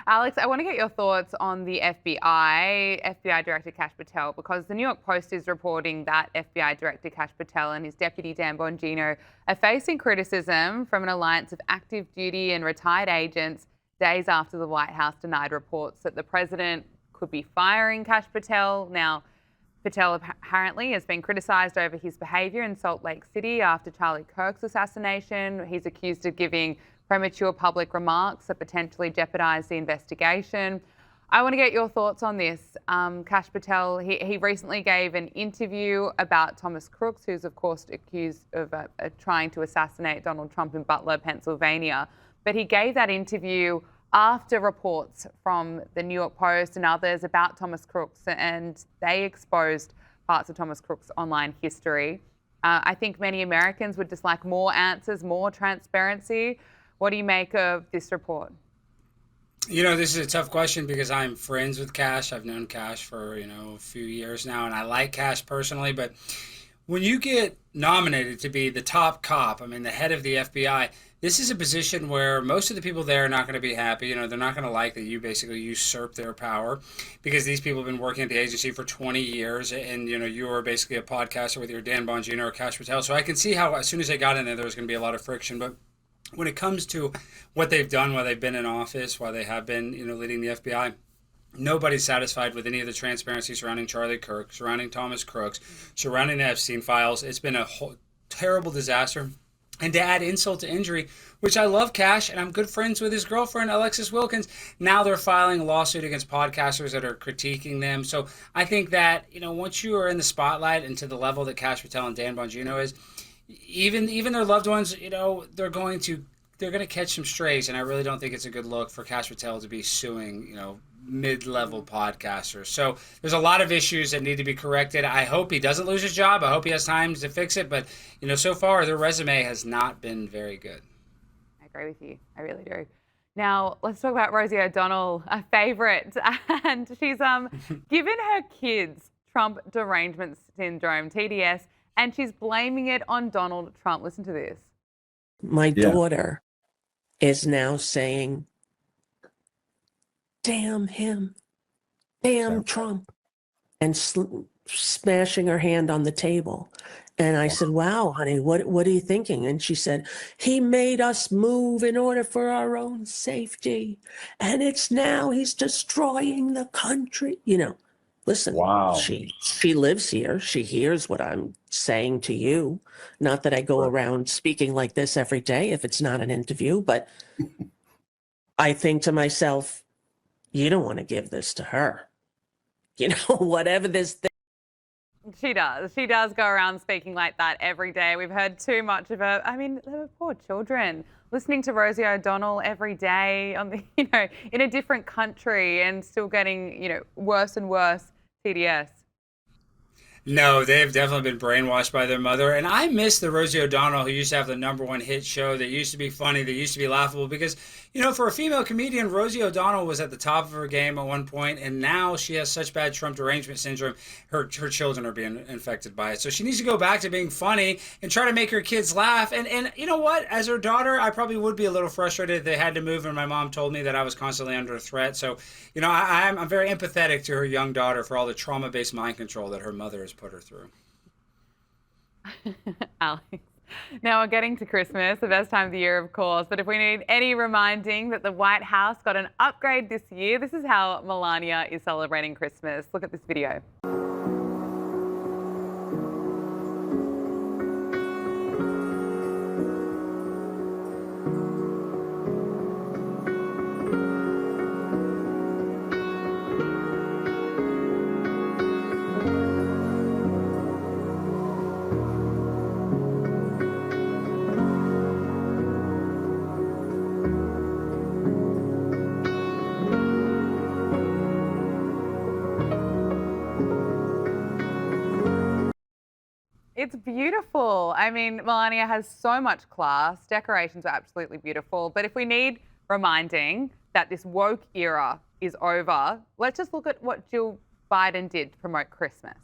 Alex, I want to get your thoughts on the FBI Director Kash Patel, because the New York Post is reporting that FBI Director Kash Patel and his deputy Dan Bongino are facing criticism from an alliance of active duty and retired agents days after the White House denied reports that the president could be firing Kash Patel. Now, Patel apparently has been criticised over his behaviour in Salt Lake City after Charlie Kirk's assassination. He's accused of giving premature public remarks that potentially jeopardise the investigation. I want to get your thoughts on this. Kash Patel, he recently gave an interview about Thomas Crooks, who's of course accused of trying to assassinate Donald Trump in Butler, Pennsylvania. But he gave that interview after reports from the New York Post and others about Thomas Crooks, and they exposed parts of Thomas Crooks' online history. I think many Americans would just like more answers, more transparency. What do you make of this report? This is a tough question because I'm friends with Kash. I've known Kash for, a few years now, and I like Kash personally. But when you get nominated to be the top cop, the head of the FBI, this is a position where most of the people there are not going to be happy. They're not going to like that you basically usurp their power, because these people have been working at the agency for 20 years, and, you are basically a podcaster with your Dan Bongino or Kash Patel. So I can see how as soon as they got in there was going to be a lot of friction. But when it comes to what they've done while they've been in office, while they have been, leading the FBI, nobody's satisfied with any of the transparency surrounding Charlie Kirk, surrounding Thomas Crooks, surrounding the Epstein files. It's been a terrible disaster. And to add insult to injury, which I love Kash, and I'm good friends with his girlfriend, Alexis Wilkins, now they're filing a lawsuit against podcasters that are critiquing them. So I think that, once you are in the spotlight and to the level that Kash Patel and Dan Bongino is, even their loved ones, they're going to catch some strays, and I really don't think it's a good look for Kash Patel to be suing, mid-level podcasters. So there's a lot of issues that need to be corrected. I hope he doesn't lose his job. I hope he has time to fix it. But, so far their resume has not been very good. I agree with you. I really do. Now, let's talk about Rosie O'Donnell, a favourite. And she's given her kids Trump derangement syndrome, TDS, and she's blaming it on Donald Trump. Listen to this. My daughter is now saying, damn him, damn Trump, and smashing her hand on the table. And I said, wow, honey, what are you thinking? And she said, he made us move in order for our own safety. And it's now he's destroying the country. Listen, wow. She lives here. She hears what I'm saying to you. Not that I go around speaking like this every day if it's not an interview, but I think to myself, you don't want to give this to her. Whatever this thing. She does. She does go around speaking like that every day. We've heard too much of her. They were poor children listening to Rosie O'Donnell every day on the, in a different country and still getting, worse and worse TDS. No, they've definitely been brainwashed by their mother. And I miss the Rosie O'Donnell who used to have the #1 hit show that used to be funny, that used to be laughable. Because, for a female comedian, Rosie O'Donnell was at the top of her game at one point, and now she has such bad Trump derangement syndrome, her children are being infected by it. So she needs to go back to being funny and try to make her kids laugh. And you know what? As her daughter, I probably would be a little frustrated if they had to move, and my mom told me that I was constantly under threat. So, I'm very empathetic to her young daughter for all the trauma-based mind control that her mother has put her through. Alex. Now we're getting to Christmas, the best time of the year, of course. But if we need any reminding that the White House got an upgrade this year, this is how Melania is celebrating Christmas. Look at this video. It's beautiful. Melania has so much class. Decorations are absolutely beautiful. But if we need reminding that this woke era is over, let's just look at what Jill Biden did to promote Christmas.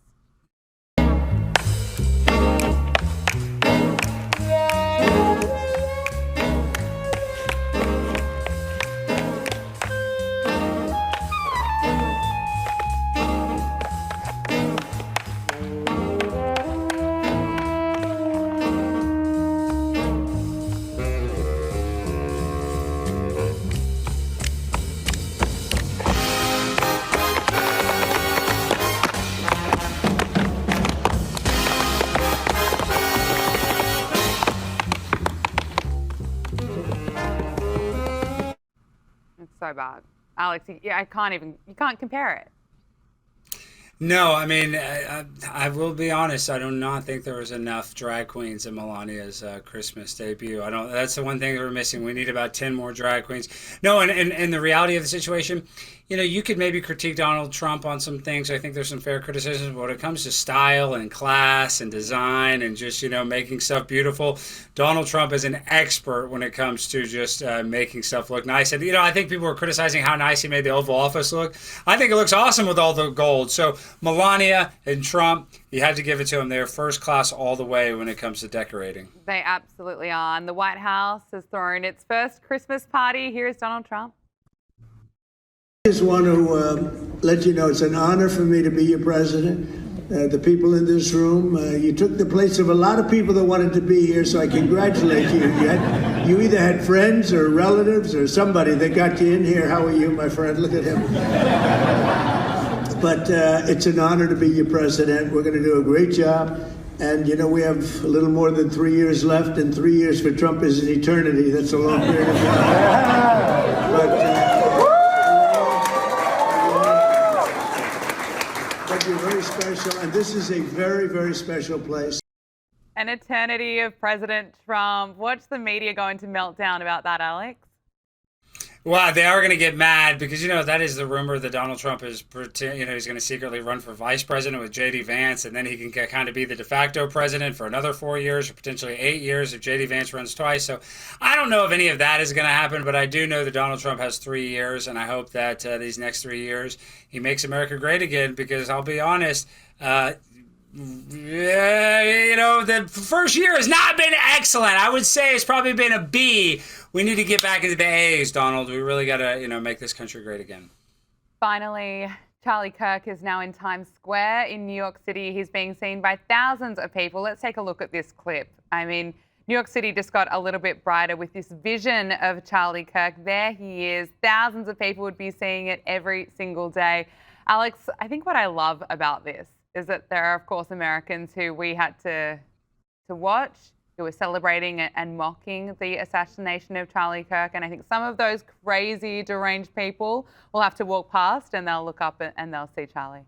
so bad. Alex, I can't even, you can't compare it. No, I mean, I will be honest. I do not think there was enough drag queens in Melania's Christmas debut. I don't. That's the one thing that we're missing. We need about 10 more drag queens. No, and the reality of the situation, you know, you could maybe critique Donald Trump on some things. I think there's some fair criticism, but when it comes to style and class and design and just, you know, making stuff beautiful, Donald Trump is an expert when it comes to just making stuff look nice. And, you know, I think people were criticizing how nice he made the Oval Office look. I think it looks awesome with all the gold. So Melania and Trump, you had to give it to them. They're first class all the way when it comes to decorating. They absolutely are. And the White House has thrown its first Christmas party. Here's Donald Trump. I just want to let you know it's an honor for me to be your president. The people in this room, you took the place of a lot of people that wanted to be here, so I congratulate you. You either had friends or relatives or somebody that got you in here. How are you, my friend? Look at him. But it's an honor to be your president. We're going to do a great job. And, you know, we have a little more than 3 years left, and 3 years for Trump is an eternity. That's a long period of time. But you're very special, and this is a very, very special place. An eternity of President Trump. Watch the media go into meltdown about that, Alex. Well, they are going to get mad because, you know, that is the rumor that Donald Trump is, you know, he's going to secretly run for vice president with J.D. Vance, and then he can kind of be the de facto president for another 4 years or potentially 8 years if J.D. Vance runs twice. So I don't know if any of that is going to happen, but I do know that Donald Trump has 3 years, and I hope that these next 3 years he makes America great again, because I'll be honest, you know, the first year has not been excellent. I would say it's probably been a B. We need to get back into the A's, Donald. We really got to, you know, make this country great again. Finally, Charlie Kirk is now in Times Square in New York City. He's being seen by thousands of people. Let's take a look at this clip. I mean, New York City just got a little bit brighter with this vision of Charlie Kirk. There he is. Thousands of people would be seeing it every single day. Alex, I think what I love about this is that there are, of course, Americans who we had to watch, who were celebrating and mocking the assassination of Charlie Kirk. And I think some of those crazy, deranged people will have to walk past and they'll look up and they'll see Charlie.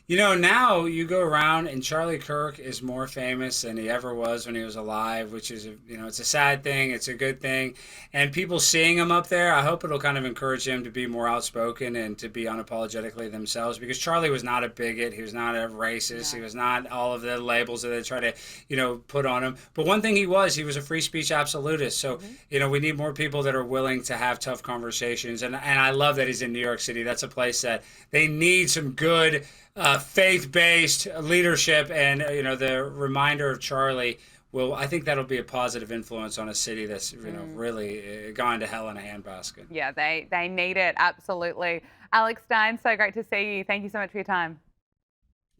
You know, now you go around and Charlie Kirk is more famous than he ever was when he was alive, which is, you know, it's a sad thing. It's a good thing. And people seeing him up there, I hope it'll kind of encourage him to be more outspoken and to be unapologetically themselves, because Charlie was not a bigot. He was not a racist. No. He was not all of the labels that they try to, you know, put on him. But one thing he was a free speech absolutist. So, you know, we need more people that are willing to have tough conversations. And I love that he's in New York City. That's a place that they need some good faith-based leadership, and you know, the reminder of Charlie will, I think that'll be a positive influence on a city that's, you know, really gone to hell in a handbasket. Yeah, they need it, absolutely. Alex Stein, so great to see you. Thank you so much for your time.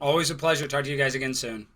Always a pleasure. Talk to you guys again soon.